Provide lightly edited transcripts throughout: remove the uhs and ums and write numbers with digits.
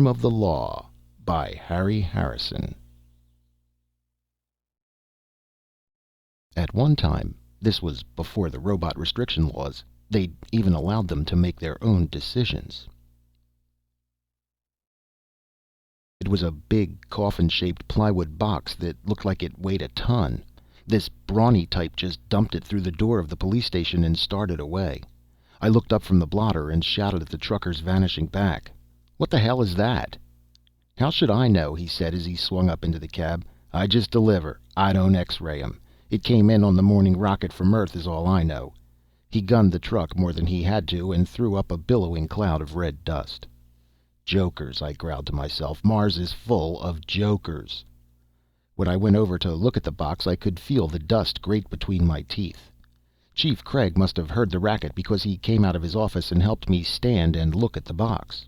of the Law by Harry Harrison. At one time, this was before the robot restriction laws, they'd even allowed them to make their own decisions. It was a big coffin-shaped plywood box that looked like it weighed a ton. This brawny type just dumped it through the door of the police station and started away. I looked up from the blotter and shouted at the trucker's vanishing back. "What the hell is that?" "How should I know?" he said as he swung up into the cab. "I just deliver. I don't X-ray 'em. It came in on the morning rocket from Earth is all I know." He gunned the truck more than he had to and threw up a billowing cloud of red dust. "Jokers," I growled to myself. "Mars is full of jokers." When I went over to look at the box, I could feel the dust grate between my teeth. Chief Craig must have heard the racket because he came out of his office and helped me stand and look at the box.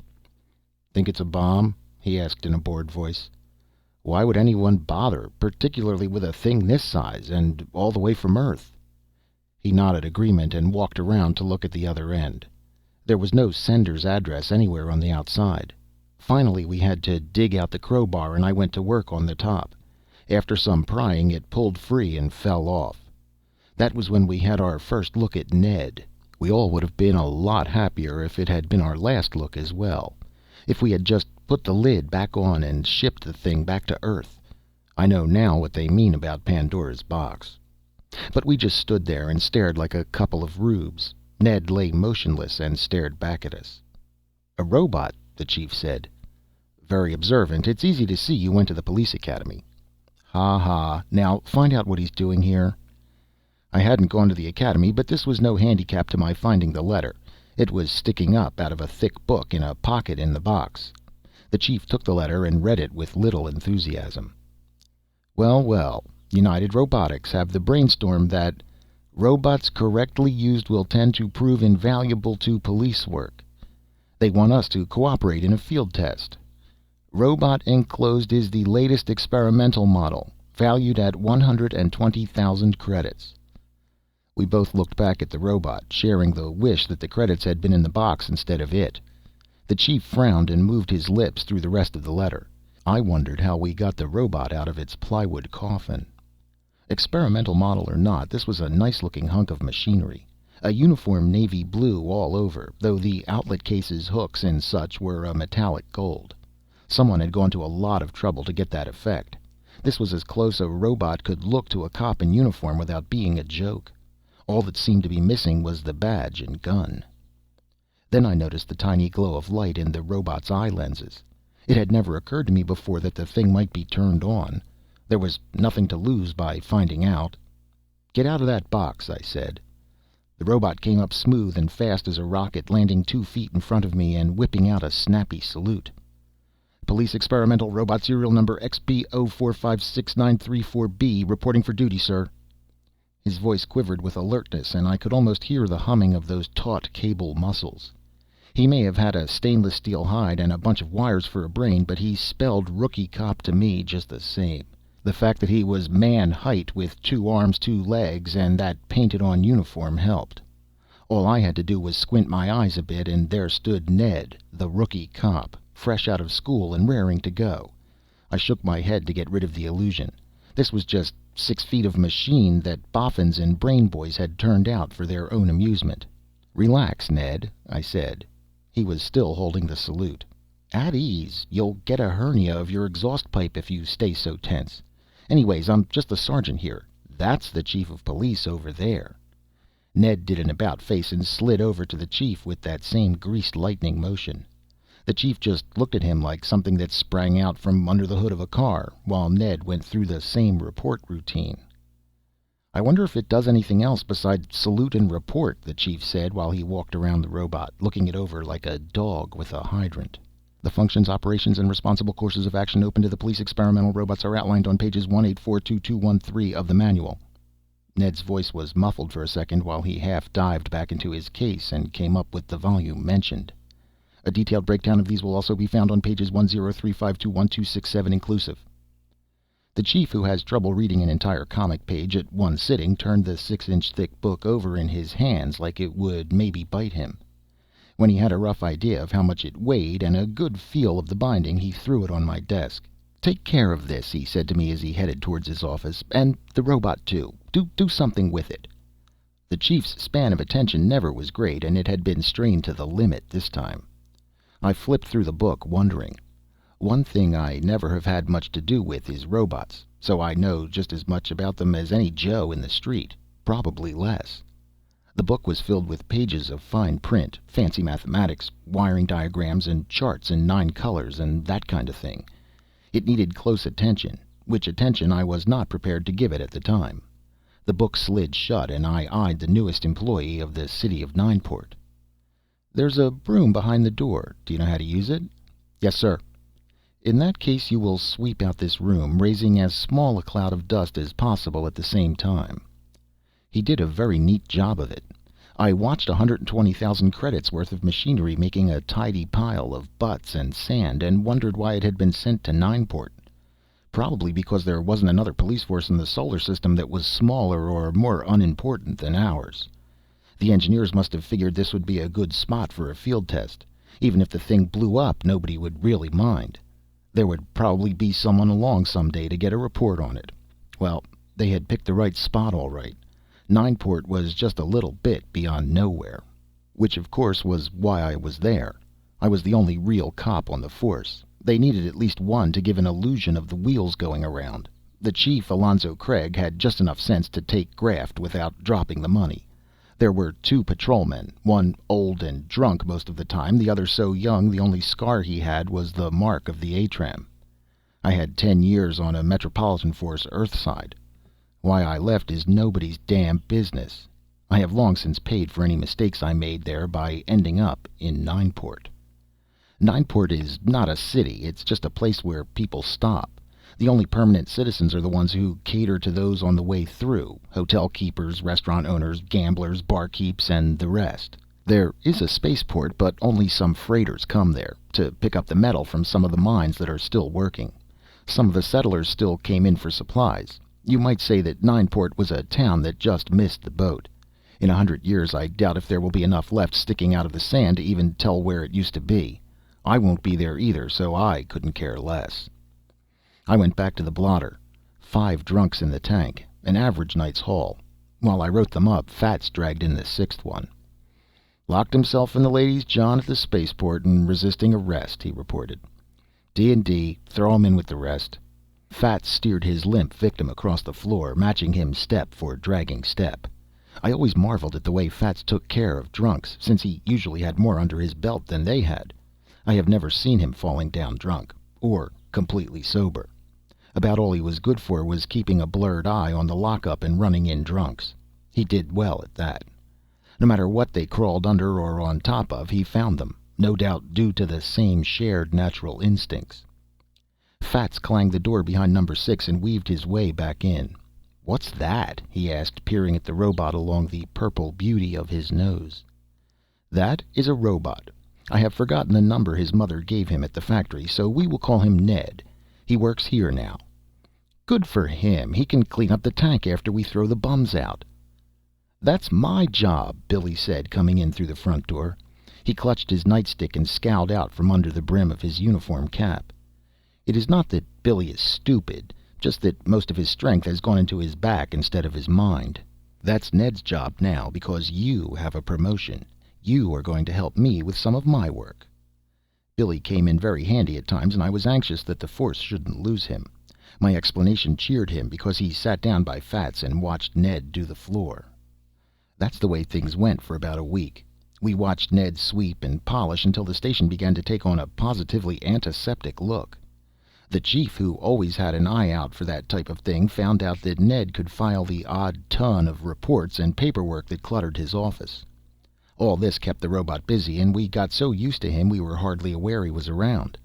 "Think it's a bomb?" he asked in a bored voice. "Why would anyone bother, particularly with a thing this size, and all the way from Earth?" He nodded agreement and walked around to look at the other end. There was no sender's address anywhere on the outside. Finally, we had to dig out the crowbar, and I went to work on the top. After some prying, it pulled free and fell off. That was when we had our first look at Ned. We all would have been a lot happier if it had been our last look as well. If we had just put the lid back on and shipped the thing back to Earth. I know now what they mean about Pandora's box. But we just stood there and stared like a couple of rubes. Ned lay motionless and stared back at us. "A robot," the chief said. "Very observant. It's easy to see you went to the police academy." "Ha ha. Now find out what he's doing here." I hadn't gone to the academy, but this was no handicap to my finding the letter. It was sticking up out of a thick book in a pocket in the box. The chief took the letter and read it with little enthusiasm. "Well, well. United Robotics have the brainstorm that robots correctly used will tend to prove invaluable to police work. They want us to cooperate in a field test. Robot enclosed is the latest experimental model, valued at 120,000 credits." We both looked back at the robot, sharing the wish that the credits had been in the box instead of it. The chief frowned and moved his lips through the rest of the letter. I wondered how we got the robot out of its plywood coffin. Experimental model or not, this was a nice-looking hunk of machinery. A uniform navy blue all over, though the outlet cases, hooks, and such were a metallic gold. Someone had gone to a lot of trouble to get that effect. This was as close a robot could look to a cop in uniform without being a joke. All that seemed to be missing was the badge and gun. Then I noticed the tiny glow of light in the robot's eye lenses. It had never occurred to me before that the thing might be turned on. There was nothing to lose by finding out. "Get out of that box," I said. The robot came up smooth and fast as a rocket, landing 2 feet in front of me and whipping out a snappy salute. "Police experimental robot serial number XB04569334B, reporting for duty, sir." His voice quivered with alertness, and I could almost hear the humming of those taut cable muscles. He may have had a stainless steel hide and a bunch of wires for a brain, but he spelled rookie cop to me just the same. The fact that he was man height with 2 arms, 2 legs, and that painted on uniform helped. All I had to do was squint my eyes a bit, and there stood Ned, the rookie cop, fresh out of school and raring to go. I shook my head to get rid of the illusion. This was just 6 feet of machine that boffins and brain boys had turned out for their own amusement. "Relax, Ned," I said. He was still holding the salute. "At ease. You'll get a hernia of your exhaust pipe if you stay so tense. Anyways, I'm just the sergeant here. That's the chief of police over there." Ned did an about face and slid over to the chief with that same greased lightning motion. The chief just looked at him like something that sprang out from under the hood of a car, while Ned went through the same report routine. "I wonder if it does anything else besides salute and report," the chief said while he walked around the robot, looking it over like a dog with a hydrant. "The functions, operations, and responsible courses of action open to the police experimental robots are outlined on pages 1842213 of the manual." Ned's voice was muffled for a second while he half dived back into his case and came up with the volume mentioned. "A detailed breakdown of these will also be found on pages 10351267 inclusive." The chief, who has trouble reading an entire comic page at one sitting, turned the 6-inch thick book over in his hands like it would maybe bite him. When he had a rough idea of how much it weighed and a good feel of the binding, he threw it on my desk. "Take care of this," he said to me as he headed towards his office. "And the robot, too. Do something with it." The chief's span of attention never was great, and it had been strained to the limit this time. I flipped through the book, wondering. One thing I never have had much to do with is robots, so I know just as much about them as any Joe in the street, probably less. The book was filled with pages of fine print, fancy mathematics, wiring diagrams, and charts in 9 colors, and that kind of thing. It needed close attention, which attention I was not prepared to give it at the time. The book slid shut, and I eyed the newest employee of the city of Nineport. "There's a broom behind the door. Do you know how to use it?" "Yes, sir." "In that case, you will sweep out this room, raising as small a cloud of dust as possible at the same time." He did a very neat job of it. I watched 120,000 credits worth of machinery making a tidy pile of butts and sand, and wondered why it had been sent to Nineport. Probably because there wasn't another police force in the solar system that was smaller or more unimportant than ours. The engineers must have figured this would be a good spot for a field test. Even if the thing blew up, nobody would really mind. There would probably be someone along someday to get a report on it. Well, they had picked the right spot, all right. Nineport was just a little bit beyond nowhere. Which, of course, was why I was there. I was the only real cop on the force. They needed at least one to give an illusion of the wheels going around. The chief, Alonzo Craig, had just enough sense to take graft without dropping the money. There were 2 patrolmen, one old and drunk most of the time, the other so young the only scar he had was the mark of the ATRAM. I had 10 years on a Metropolitan Force Earthside. Why I left is nobody's damn business. I have long since paid for any mistakes I made there by ending up in Nineport. Nineport is not a city, it's just a place where people stop. The only permanent citizens are the ones who cater to those on the way through: hotel keepers, restaurant owners, gamblers, barkeeps, and the rest. There is a spaceport, but only some freighters come there, to pick up the metal from some of the mines that are still working. Some of the settlers still came in for supplies. You might say that Nineport was a town that just missed the boat. In 100 years, I doubt if there will be enough left sticking out of the sand to even tell where it used to be. I won't be there either, so I couldn't care less. I went back to the blotter. 5 drunks in the tank, an average night's haul. While I wrote them up, Fats dragged in the 6th one. "Locked himself in the ladies' John at the spaceport and resisting arrest," he reported. "D&D, throw him in with the rest." Fats steered his limp victim across the floor, matching him step for dragging step. I always marveled at the way Fats took care of drunks, since he usually had more under his belt than they had. I have never seen him falling down drunk, or completely sober. About all he was good for was keeping a blurred eye on the lockup and running in drunks. He did well at that. No matter what they crawled under or on top of, he found them, no doubt due to the same shared natural instincts. Fats clanged the door behind number 6 and weaved his way back in. "What's that?" he asked, peering at the robot along the purple beauty of his nose. "That is a robot. I have forgotten the number his mother gave him at the factory, so we will call him Ned. He works here now." "Good for him. He can clean up the tank after we throw the bums out." "That's my job," Billy said, coming in through the front door. He clutched his nightstick and scowled out from under the brim of his uniform cap. It is not that Billy is stupid, just that most of his strength has gone into his back instead of his mind. "That's Ned's job now, because you have a promotion. You are going to help me with some of my work." Billy came in very handy at times, and I was anxious that the force shouldn't lose him. My explanation cheered him, because he sat down by Fats and watched Ned do the floor. That's the way things went for about a week. We watched Ned sweep and polish until the station began to take on a positively antiseptic look. The chief, who always had an eye out for that type of thing, found out that Ned could file the odd ton of reports and paperwork that cluttered his office. All this kept the robot busy, and we got so used to him we were hardly aware he was around.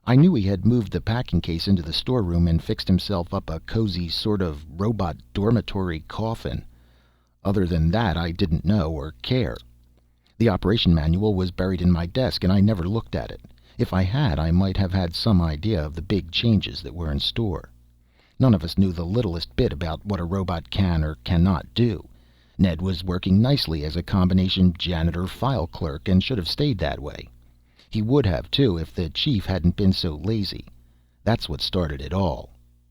I knew he had moved the packing case into the storeroom and fixed himself up a cozy sort of robot dormitory coffin. Other than that, I didn't know or care. The operation manual was buried in my desk, and I never looked at it. If I had, I might have had some idea of the big changes that were in store. None of us knew the littlest bit about what a robot can or cannot do. Ned was working nicely as a combination janitor file clerk and should have stayed that way. He would have, too, if the chief hadn't been so lazy. That's what started it all.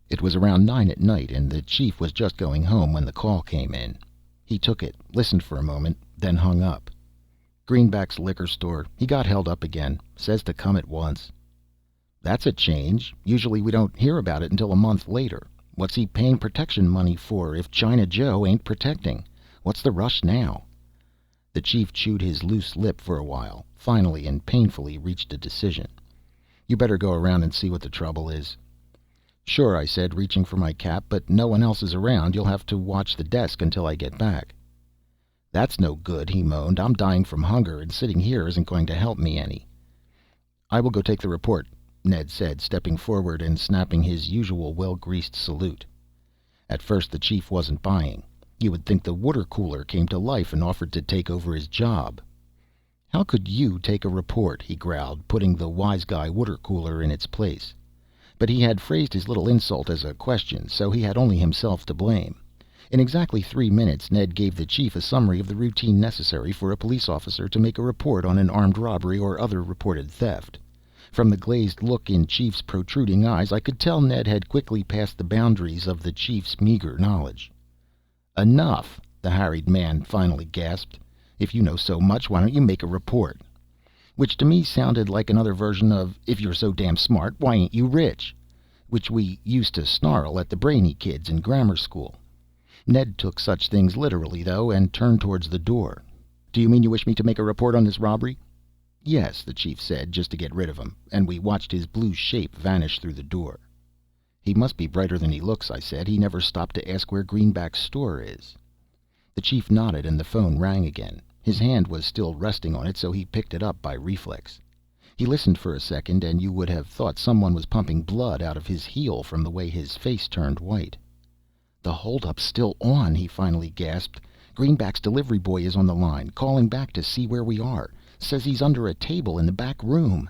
It was around 9 at night, and the chief was just going home when the call came in. He took it, listened for a moment, then hung up. Greenback's liquor store. He got held up again. Says to come at once. That's a change. Usually we don't hear about it until a month later. What's he paying protection money for if China Joe ain't protecting? What's the rush now? The chief chewed his loose lip for a while, finally and painfully reached a decision. You better go around and see what the trouble is. Sure, I said, reaching for my cap, but no one else is around. You'll have to watch the desk until I get back. That's no good, he moaned. I'm dying from hunger, and sitting here isn't going to help me any. I will go take the report, Ned said, stepping forward and snapping his usual well-greased salute. At first the chief wasn't buying. You would think the water cooler came to life and offered to take over his job. How could you take a report, he growled, putting the wise guy water cooler in its place. But he had phrased his little insult as a question, so he had only himself to blame. In exactly 3 minutes, Ned gave the chief a summary of the routine necessary for a police officer to make a report on an armed robbery or other reported theft. From the glazed look in Chief's protruding eyes, I could tell Ned had quickly passed the boundaries of the chief's meager knowledge. Enough, the harried man finally gasped. If you know so much, why don't you make a report? Which to me sounded like another version of, if you're so damn smart, why ain't you rich? Which we used to snarl at the brainy kids in grammar school. Ned took such things literally, though, and turned towards the door. Do you mean you wish me to make a report on this robbery? Yes, the chief said, just to get rid of him, and we watched his blue shape vanish through the door. He must be brighter than he looks, I said. He never stopped to ask where Greenback's store is. The chief nodded, and the phone rang again. His hand was still resting on it, so he picked it up by reflex. He listened for a second, and you would have thought someone was pumping blood out of his heel from the way his face turned white. The holdup's still on, he finally gasped. Greenback's delivery boy is on the line, calling back to see where we are. Says he's under a table in the back room.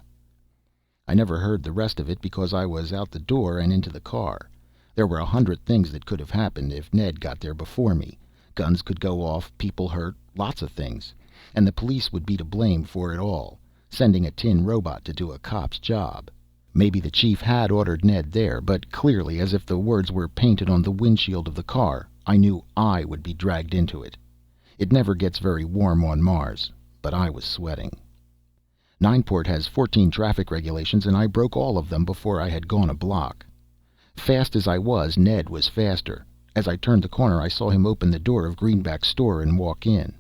I never heard the rest of it because I was out the door and into the car. There were 100 things that could have happened if Ned got there before me. Guns could go off, people hurt, lots of things. And the police would be to blame for it all, sending a tin robot to do a cop's job. Maybe the chief had ordered Ned there, but clearly, as if the words were painted on the windshield of the car, I knew I would be dragged into it. It never gets very warm on Mars, but I was sweating. Nineport has 14 traffic regulations, and I broke all of them before I had gone a block. Fast as I was, Ned was faster. As I turned the corner, I saw him open the door of Greenback's store and walk in.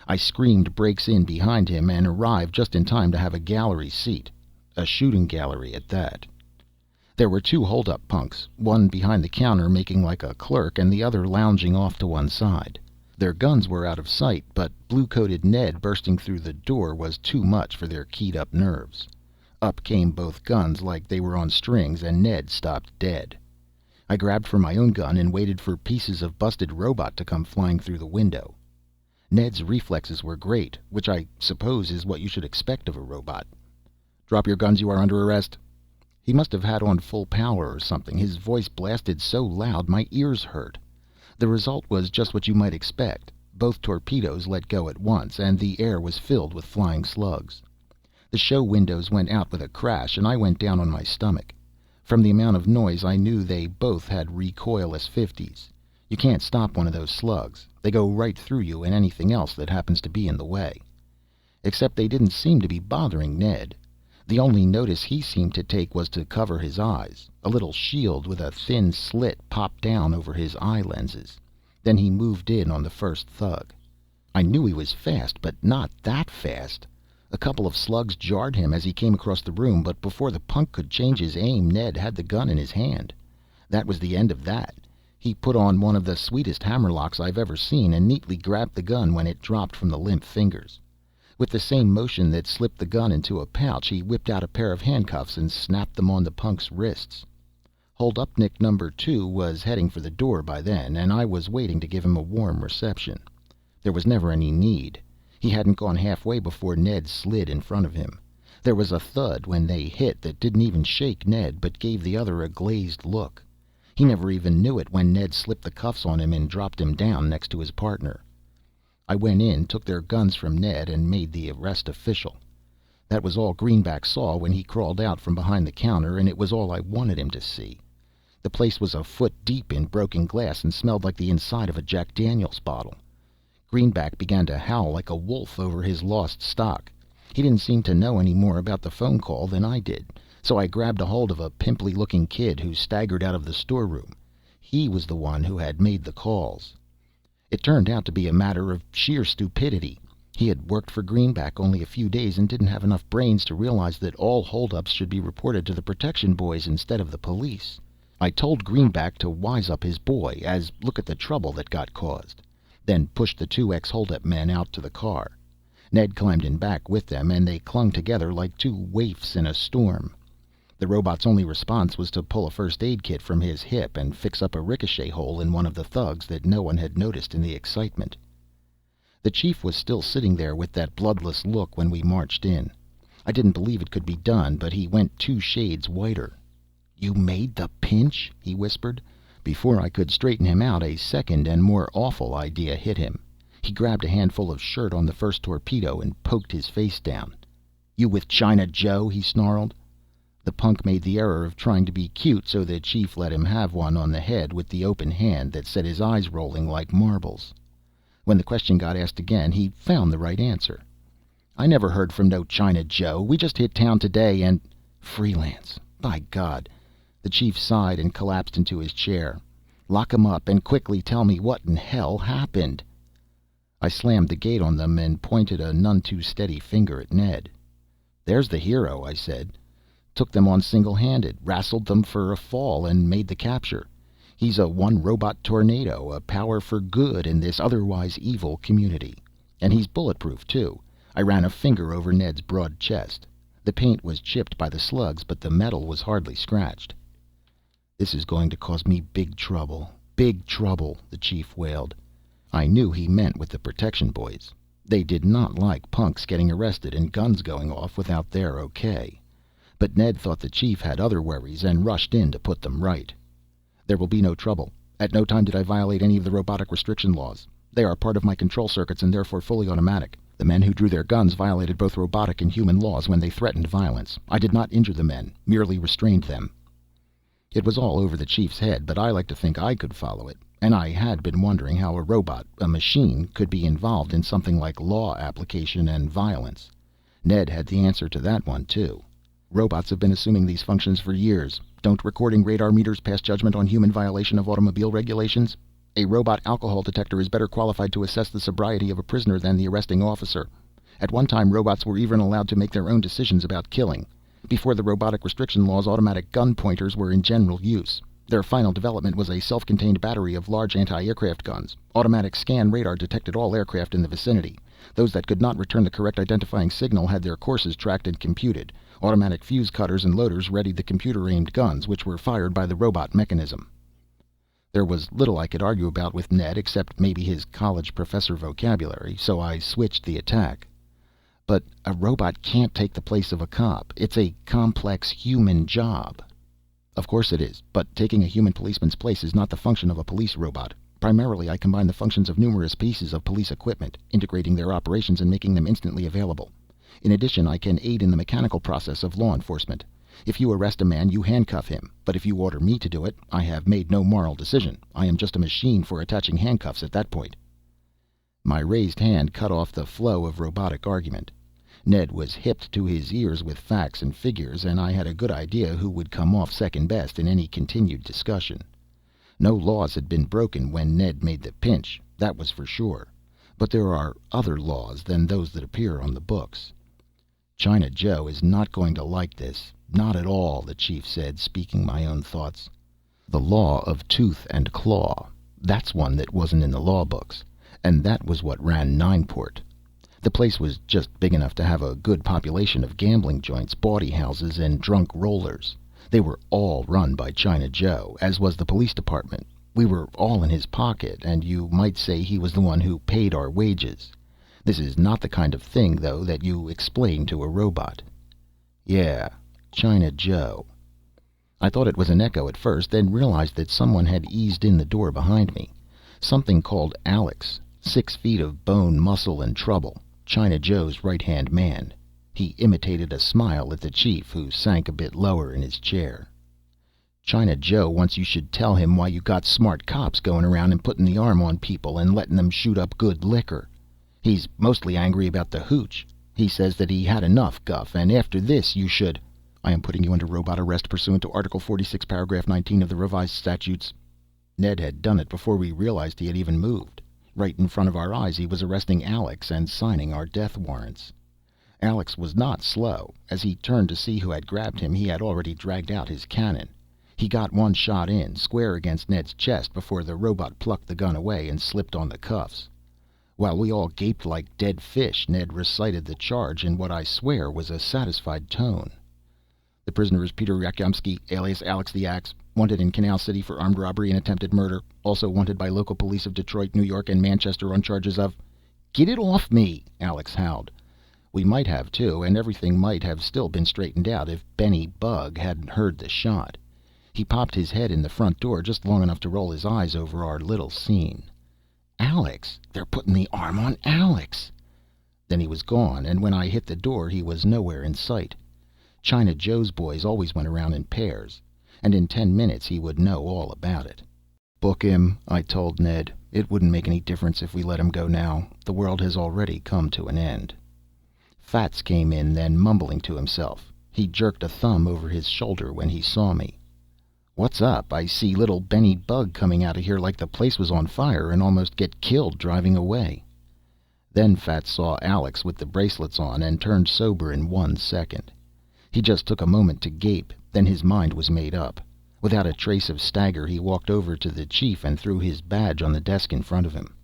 I screamed brakes in behind him and arrived just in time to have a gallery seat. A shooting gallery at that. There were 2 hold-up punks, one behind the counter making like a clerk and the other lounging off to one side. Their guns were out of sight, but blue-coated Ned bursting through the door was too much for their keyed-up nerves. Up came both guns like they were on strings, and Ned stopped dead. I grabbed for my own gun and waited for pieces of busted robot to come flying through the window. Ned's reflexes were great, which I suppose is what you should expect of a robot. Drop your guns, you are under arrest. He must have had on full power or something. His voice blasted so loud my ears hurt. The result was just what you might expect. Both torpedoes let go at once, and the air was filled with flying slugs. The show windows went out with a crash, and I went down on my stomach. From the amount of noise, I knew they both had recoilless 50s. You can't stop one of those slugs. They go right through you and anything else that happens to be in the way. Except they didn't seem to be bothering Ned. The only notice he seemed to take was to cover his eyes. A little shield with a thin slit popped down over his eye lenses. Then he moved in on the first thug. I knew he was fast, but not that fast. A couple of slugs jarred him as he came across the room, but before the punk could change his aim, Ned had the gun in his hand. That was the end of that. He put on one of the sweetest hammerlocks I've ever seen and neatly grabbed the gun when it dropped from the limp fingers. With the same motion that slipped the gun into a pouch, he whipped out a pair of handcuffs and snapped them on the punk's wrists. Hold-upnik number 2 was heading for the door by then, and I was waiting to give him a warm reception. There was never any need. He hadn't gone halfway before Ned slid in front of him. There was a thud when they hit that didn't even shake Ned, but gave the other a glazed look. He never even knew it when Ned slipped the cuffs on him and dropped him down next to his partner. I went in, took their guns from Ned, and made the arrest official. That was all Greenback saw when he crawled out from behind the counter, and it was all I wanted him to see. The place was a foot deep in broken glass and smelled like the inside of a Jack Daniels bottle. Greenback began to howl like a wolf over his lost stock. He didn't seem to know any more about the phone call than I did, so I grabbed a hold of a pimply-looking kid who staggered out of the storeroom. He was the one who had made the calls. It turned out to be a matter of sheer stupidity. He had worked for Greenback only a few days and didn't have enough brains to realize that all holdups should be reported to the protection boys instead of the police. I told Greenback to wise up his boy, as look at the trouble that got caused, then pushed the two ex-holdup men out to the car. Ned climbed in back with them, and they clung together like two waifs in a storm. The robot's only response was to pull a first aid kit from his hip and fix up a ricochet hole in one of the thugs that no one had noticed in the excitement. The chief was still sitting there with that bloodless look when we marched in. I didn't believe it could be done, but he went 2 shades whiter. "You made the pinch?" he whispered. Before I could straighten him out, a second and more awful idea hit him. He grabbed a handful of shirt on the first torpedo and poked his face down. "You with China Joe?" he snarled. The punk made the error of trying to be cute, so the chief let him have one on the head with the open hand that set his eyes rolling like marbles. When the question got asked again, he found the right answer. "I never heard from no China Joe. We just hit town today and—" Freelance. By God. The chief sighed and collapsed into his chair. "Lock him up and quickly tell me what in hell happened." I slammed the gate on them and pointed a none too steady finger at Ned. "There's the hero," I said. "Took them on single-handed, rassled them for a fall, and made the capture. He's a one-robot tornado, a power for good in this otherwise evil community. And he's bulletproof, too." I ran a finger over Ned's broad chest. The paint was chipped by the slugs, but the metal was hardly scratched. "This is going to cause me big trouble, the chief wailed. I knew he meant with the protection boys. They did not like punks getting arrested and guns going off without their okay. But Ned thought the chief had other worries and rushed in to put them right. "There will be no trouble. At no time did I violate any of the robotic restriction laws. They are part of my control circuits and therefore fully automatic. The men who drew their guns violated both robotic and human laws when they threatened violence. I did not injure the men, merely restrained them." It was all over the chief's head, but I like to think I could follow it, and I had been wondering how a robot, a machine, could be involved in something like law application and violence. Ned had the answer to that one, too. "Robots have been assuming these functions for years. Don't recording radar meters pass judgment on human violation of automobile regulations? A robot alcohol detector is better qualified to assess the sobriety of a prisoner than the arresting officer. At one time, robots were even allowed to make their own decisions about killing. Before the robotic restriction laws, automatic gun pointers were in general use. Their final development was a self-contained battery of large anti-aircraft guns. Automatic scan radar detected all aircraft in the vicinity. Those that could not return the correct identifying signal had their courses tracked and computed. Automatic fuse cutters and loaders readied the computer-aimed guns, which were fired by the robot mechanism." There was little I could argue about with Ned, except maybe his college professor vocabulary, so I switched the attack. "But a robot can't take the place of a cop. It's a complex human job." "Of course it is, but taking a human policeman's place is not the function of a police robot. Primarily, I combine the functions of numerous pieces of police equipment, integrating their operations and making them instantly available. In addition, I can aid in the mechanical process of law enforcement. If you arrest a man, you handcuff him. But if you order me to do it, I have made no moral decision. I am just a machine for attaching handcuffs at that point." My raised hand cut off the flow of robotic argument. Ned was hipped to his ears with facts and figures, and I had a good idea who would come off second best in any continued discussion. No laws had been broken when Ned made the pinch, that was for sure. But there are other laws than those that appear on the books. "China Joe is not going to like this. Not at all," the chief said, speaking my own thoughts. "The law of tooth and claw. That's one that wasn't in the law books. And that was what ran Nineport. The place was just big enough to have a good population of gambling joints, bawdy houses, and drunk rollers. They were all run by China Joe, as was the police department. We were all in his pocket, and you might say he was the one who paid our wages. This is not the kind of thing, though, that you explain to a robot." "Yeah, China Joe." I thought it was an echo at first, then realized that someone had eased in the door behind me. Something called Alex. 6 feet of bone, muscle, and trouble. China Joe's right-hand man. He imitated a smile at the chief, who sank a bit lower in his chair. China Joe wants you should tell him why you got smart cops going around and putting the arm on people and letting them shoot up good liquor. He's mostly angry about the hooch. He says that he had enough guff, and after this you should... I am putting you under robot arrest pursuant to Article 46, Paragraph 19 of the revised statutes. Ned had done it before we realized he had even moved. Right in front of our eyes he was arresting Alex and signing our death warrants. Alex was not slow. As he turned to see who had grabbed him, he had already dragged out his cannon. He got one shot in, square against Ned's chest, before the robot plucked the gun away and slipped on the cuffs. While we all gaped like dead fish, Ned recited the charge in what I swear was a satisfied tone. The prisoner is Peter Yakomsky, alias Alex the Axe, wanted in Canal City for armed robbery and attempted murder, also wanted by local police of Detroit, New York, and Manchester on charges of... Get it off me, Alex howled. We might have, too, and everything might have still been straightened out if Benny Bug hadn't heard the shot. He popped his head in the front door just long enough to roll his eyes over our little scene. Alex! They're putting the arm on Alex! Then he was gone, and when I hit the door he was nowhere in sight. China Joe's boys always went around in pairs, and in 10 minutes he would know all about it. Book him, I told Ned. It wouldn't make any difference if we let him go now. The world has already come to an end. Fats came in then, mumbling to himself. He jerked a thumb over his shoulder when he saw me. What's up? I see little Benny Bug coming out of here like the place was on fire and almost get killed driving away. Then Fats saw Alex with the bracelets on and turned sober in 1 second. He just took a moment to gape, then his mind was made up. Without a trace of stagger, he walked over to the chief and threw his badge on the desk in front of him.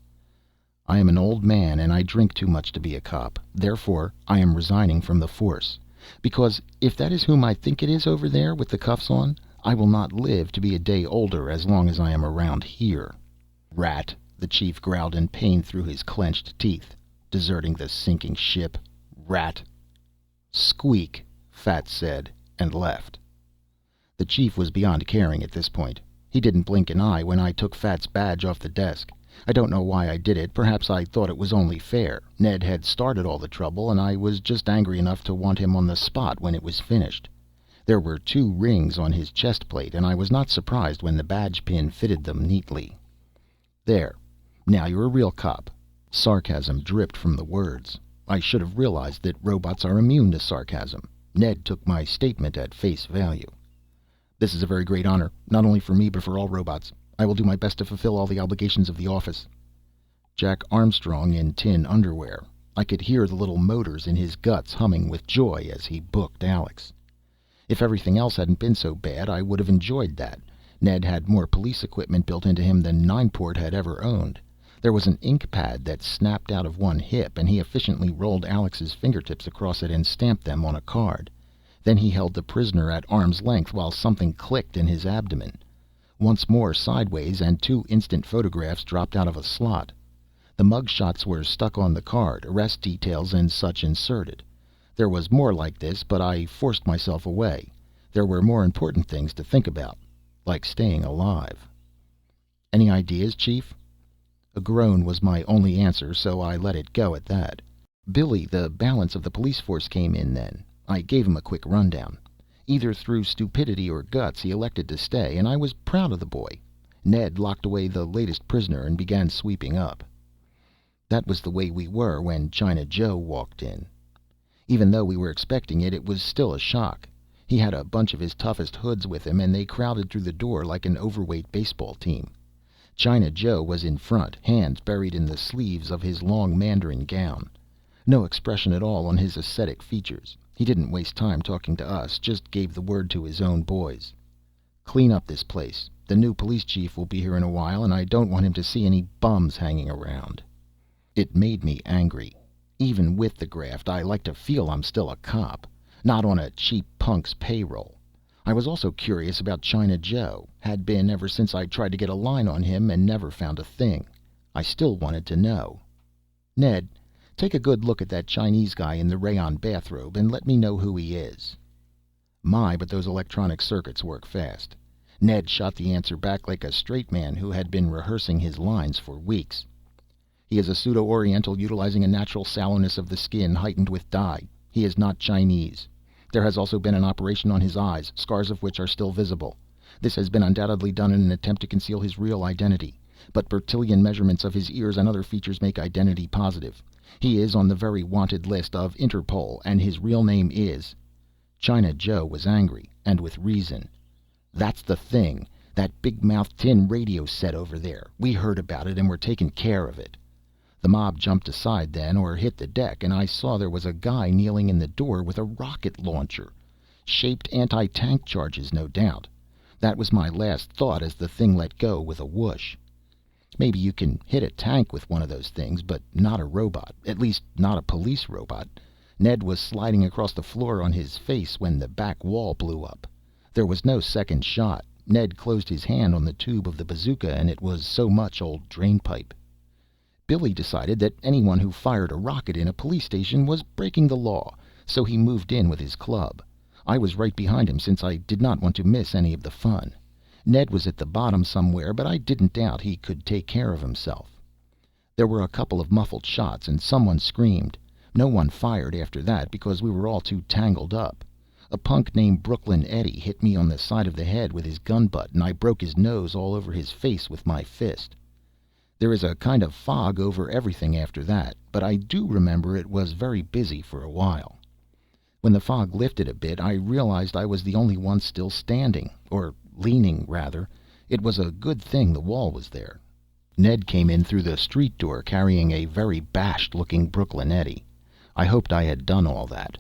I am an old man, and I drink too much to be a cop. Therefore, I am resigning from the force. Because if that is whom I think it is over there with the cuffs on, I will not live to be a day older as long as I am around here. Rat, the chief growled in pain through his clenched teeth. Deserting the sinking ship. Rat. Squeak, Fats said, and left. The chief was beyond caring at this point. He didn't blink an eye when I took Fats' badge off the desk. I don't know why I did it. Perhaps I thought it was only fair. Ned had started all the trouble, and I was just angry enough to want him on the spot when it was finished. There were 2 rings on his chest plate, and I was not surprised when the badge pin fitted them neatly. There. Now you're a real cop. Sarcasm dripped from the words. I should have realized that robots are immune to sarcasm. Ned took my statement at face value. This is a very great honor, not only for me but for all robots. I will do my best to fulfill all the obligations of the office. Jack Armstrong in tin underwear. I could hear the little motors in his guts humming with joy as he booked Alex. If everything else hadn't been so bad, I would have enjoyed that. Ned had more police equipment built into him than Nineport had ever owned. There was an ink pad that snapped out of one hip, and he efficiently rolled Alex's fingertips across it and stamped them on a card. Then he held the prisoner at arm's length while something clicked in his abdomen. Once more sideways, and 2 instant photographs dropped out of a slot. The mug shots were stuck on the card, arrest details and such inserted. There was more like this, but I forced myself away. There were more important things to think about, like staying alive. Any ideas, Chief? A groan was my only answer, so I let it go at that. Billy, the balance of the police force, came in then. I gave him a quick rundown. Either through stupidity or guts, he elected to stay, and I was proud of the boy. Ned locked away the latest prisoner and began sweeping up. That was the way we were when China Joe walked in. Even though we were expecting it, it was still a shock. He had a bunch of his toughest hoods with him, and they crowded through the door like an overweight baseball team. China Joe was in front, hands buried in the sleeves of his long mandarin gown. No expression at all on his ascetic features. He didn't waste time talking to us, just gave the word to his own boys. Clean up this place. The new police chief will be here in a while, and I don't want him to see any bums hanging around. It made me angry. Even with the graft, I like to feel I'm still a cop, not on a cheap punk's payroll. I was also curious about China Joe. Had been ever since I tried to get a line on him and never found a thing. I still wanted to know. Ned, take a good look at that Chinese guy in the rayon bathrobe and let me know who he is. My, but those electronic circuits work fast. Ned shot the answer back like a straight man who had been rehearsing his lines for weeks. He is a pseudo-oriental utilizing a natural sallowness of the skin heightened with dye. He is not Chinese. There has also been an operation on his eyes, scars of which are still visible. This has been undoubtedly done in an attempt to conceal his real identity, but Bertillon measurements of his ears and other features make identity positive. He is on the very wanted list of Interpol, and his real name is... China Joe was angry, and with reason. "That's the thing. That big-mouthed tin radio set over there. We heard about it, and we're taking care of it." The mob jumped aside then, or hit the deck, and I saw there was a guy kneeling in the door with a rocket launcher. Shaped anti-tank charges, no doubt. That was my last thought as the thing let go with a whoosh. Maybe you can hit a tank with one of those things, but not a robot. At least, not a police robot. Ned was sliding across the floor on his face when the back wall blew up. There was no second shot. Ned closed his hand on the tube of the bazooka, and it was so much old drainpipe. Billy decided that anyone who fired a rocket in a police station was breaking the law, so he moved in with his club. I was right behind him, since I did not want to miss any of the fun. Ned was at the bottom somewhere, but I didn't doubt he could take care of himself. There were a couple of muffled shots, and someone screamed. No one fired after that, because we were all too tangled up. A punk named Brooklyn Eddie hit me on the side of the head with his gun butt, and I broke his nose all over his face with my fist. There is a kind of fog over everything after that, but I do remember it was very busy for a while. When the fog lifted a bit, I realized I was the only one still standing, or leaning, rather. It was a good thing the wall was there. Ned came in through the street door carrying a very bashed-looking Brooklyn Eddie. I hoped I had done all that.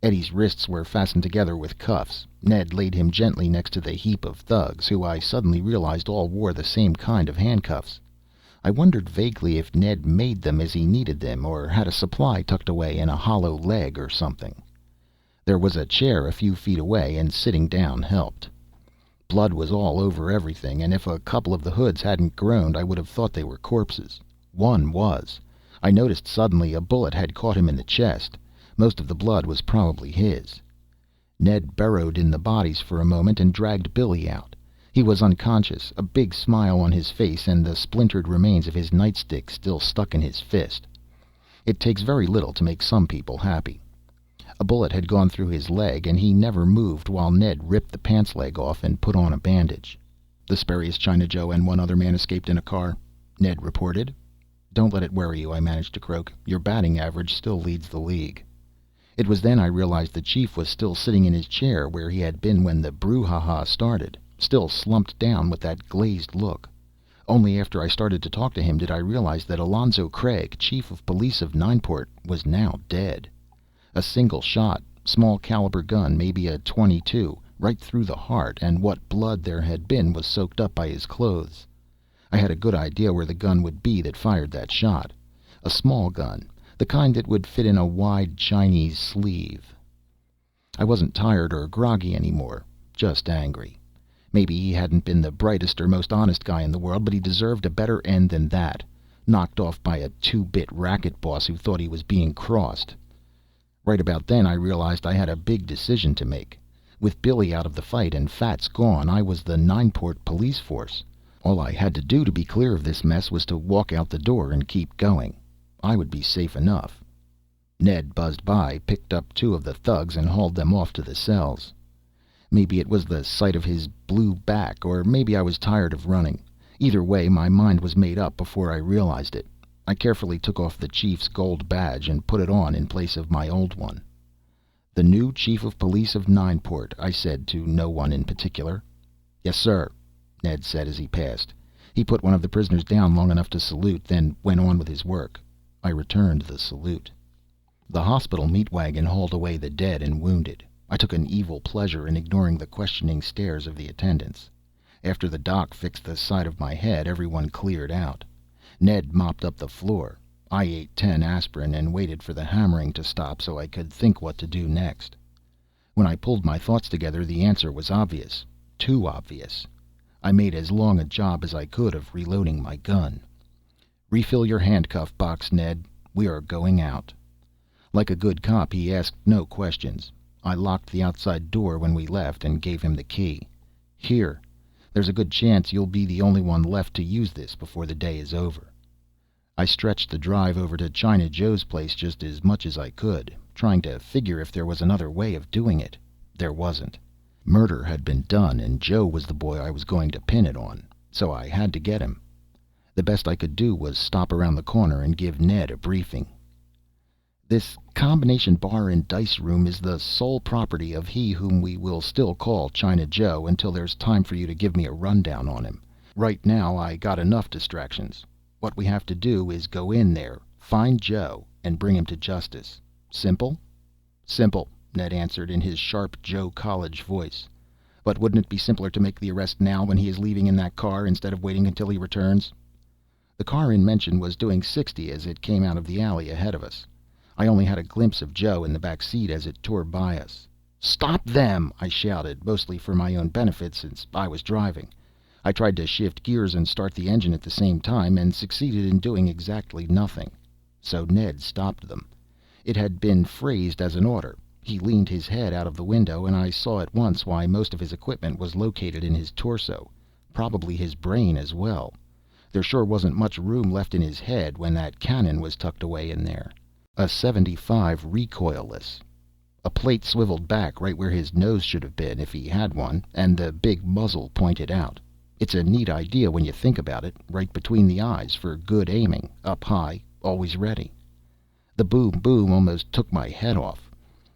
Eddie's wrists were fastened together with cuffs. Ned laid him gently next to the heap of thugs, who I suddenly realized all wore the same kind of handcuffs. I wondered vaguely if Ned made them as he needed them, or had a supply tucked away in a hollow leg or something. There was a chair a few feet away, and sitting down helped. Blood was all over everything, and if a couple of the hoods hadn't groaned, I would have thought they were corpses. One was. I noticed suddenly a bullet had caught him in the chest. Most of the blood was probably his. Ned burrowed in the bodies for a moment and dragged Billy out. He was unconscious, a big smile on his face, and the splintered remains of his nightstick still stuck in his fist. It takes very little to make some people happy. A bullet had gone through his leg, and he never moved while Ned ripped the pants leg off and put on a bandage. "The spurious China Joe and one other man escaped in a car," Ned reported. "Don't let it worry you," I managed to croak. "Your batting average still leads the league." It was then I realized the chief was still sitting in his chair where he had been when the brouhaha started, still slumped down with that glazed look. Only after I started to talk to him did I realize that Alonzo Craig, chief of police of Nineport, was now dead. A single shot, small caliber gun, maybe a .22, right through the heart, and what blood there had been was soaked up by his clothes. I had a good idea where the gun would be that fired that shot. A small gun, the kind that would fit in a wide Chinese sleeve. I wasn't tired or groggy anymore, just angry. Maybe he hadn't been the brightest or most honest guy in the world, but he deserved a better end than that. Knocked off by a two-bit racket boss who thought he was being crossed. Right about then I realized I had a big decision to make. With Billy out of the fight and Fats gone, I was the Nineport police force. All I had to do to be clear of this mess was to walk out the door and keep going. I would be safe enough. Ned buzzed by, picked up two of the thugs, and hauled them off to the cells. Maybe it was the sight of his blue back, or maybe I was tired of running. Either way, my mind was made up before I realized it. I carefully took off the chief's gold badge and put it on in place of my old one. "The new chief of police of Nineport," I said to no one in particular. "Yes, sir," Ned said as he passed. He put one of the prisoners down long enough to salute, then went on with his work. I returned the salute. The hospital meat wagon hauled away the dead and wounded. I took an evil pleasure in ignoring the questioning stares of the attendants. After the doc fixed the side of my head, everyone cleared out. Ned mopped up the floor. I ate 10 aspirin and waited for the hammering to stop so I could think what to do next. When I pulled my thoughts together, the answer was obvious. Too obvious. I made as long a job as I could of reloading my gun. "Refill your handcuff box, Ned. We are going out." Like a good cop, he asked no questions. I locked the outside door when we left and gave him the key. "Here. There's a good chance you'll be the only one left to use this before the day is over." I stretched the drive over to China Joe's place just as much as I could, trying to figure if there was another way of doing it. There wasn't. Murder had been done, and Joe was the boy I was going to pin it on, so I had to get him. The best I could do was stop around the corner and give Ned a briefing. This combination bar and dice room is the sole property of he whom we will still call China Joe until there's time for you to give me a rundown on him. Right now I got enough distractions. What we have to do is go in there, find Joe, and bring him to justice. Simple? Simple, Ned answered in his sharp Joe College voice. But wouldn't it be simpler to make the arrest now when he is leaving in that car instead of waiting until he returns? The car in mention was doing 60 as it came out of the alley ahead of us. I only had a glimpse of Joe in the back seat as it tore by us. "Stop them!" I shouted, mostly for my own benefit since I was driving. I tried to shift gears and start the engine at the same time, and succeeded in doing exactly nothing. So Ned stopped them. It had been phrased as an order. He leaned his head out of the window, and I saw at once why most of his equipment was located in his torso. Probably his brain as well. There sure wasn't much room left in his head when that cannon was tucked away in there. A 75 recoilless. A plate swiveled back right where his nose should have been if he had one, and the big muzzle pointed out. It's a neat idea when you think about it, right between the eyes for good aiming, up high, always ready. The boom boom almost took my head off.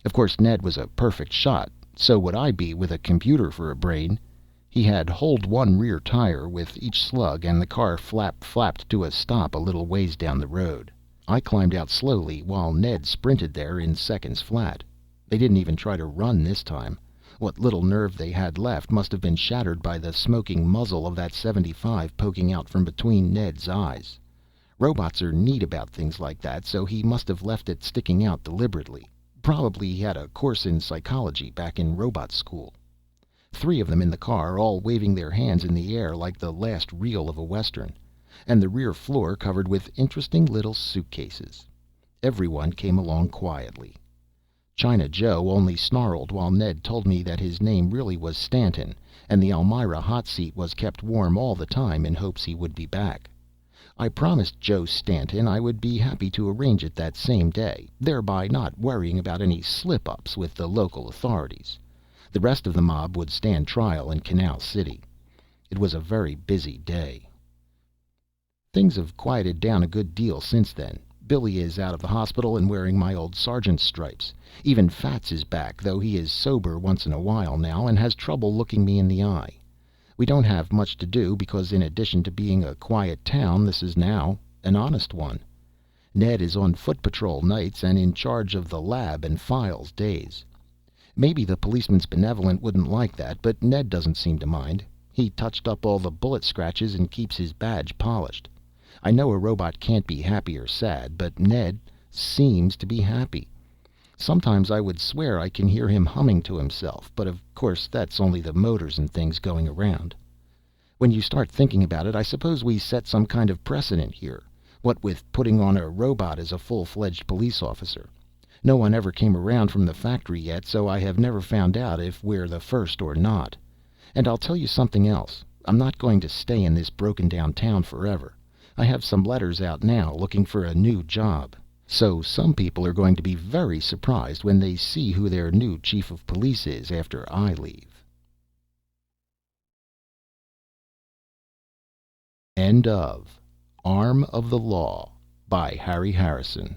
Of course Ned was a perfect shot, so would I be with a computer for a brain. He had holed one rear tire with each slug, and the car flapped to a stop a little ways down the road. I climbed out slowly while Ned sprinted there in seconds flat. They didn't even try to run this time. What little nerve they had left must have been shattered by the smoking muzzle of that 75 poking out from between Ned's eyes. Robots are neat about things like that, so he must have left it sticking out deliberately. Probably he had a course in psychology back in robot school. 3 of them in the car, all waving their hands in the air like the last reel of a western, and the rear floor covered with interesting little suitcases. Everyone came along quietly. China Joe only snarled while Ned told me that his name really was Stanton, and the Elmira hot seat was kept warm all the time in hopes he would be back. I promised Joe Stanton I would be happy to arrange it that same day, thereby not worrying about any slip-ups with the local authorities. The rest of the mob would stand trial in Canal City. It was a very busy day. Things have quieted down a good deal since then. Billy is out of the hospital and wearing my old sergeant's stripes. Even Fats is back, though he is sober once in a while now and has trouble looking me in the eye. We don't have much to do because in addition to being a quiet town, this is now an honest one. Ned is on foot patrol nights and in charge of the lab and files days. Maybe the policeman's benevolent wouldn't like that, but Ned doesn't seem to mind. He touched up all the bullet scratches and keeps his badge polished. I know a robot can't be happy or sad, but Ned seems to be happy. Sometimes I would swear I can hear him humming to himself, but of course that's only the motors and things going around. When you start thinking about it, I suppose we set some kind of precedent here, what with putting on a robot as a full-fledged police officer. No one ever came around from the factory yet, so I have never found out if we're the first or not. And I'll tell you something else. I'm not going to stay in this broken-down town forever. I have some letters out now looking for a new job. So some people are going to be very surprised when they see who their new chief of police is after I leave. End of Arm of the Law by Harry Harrison.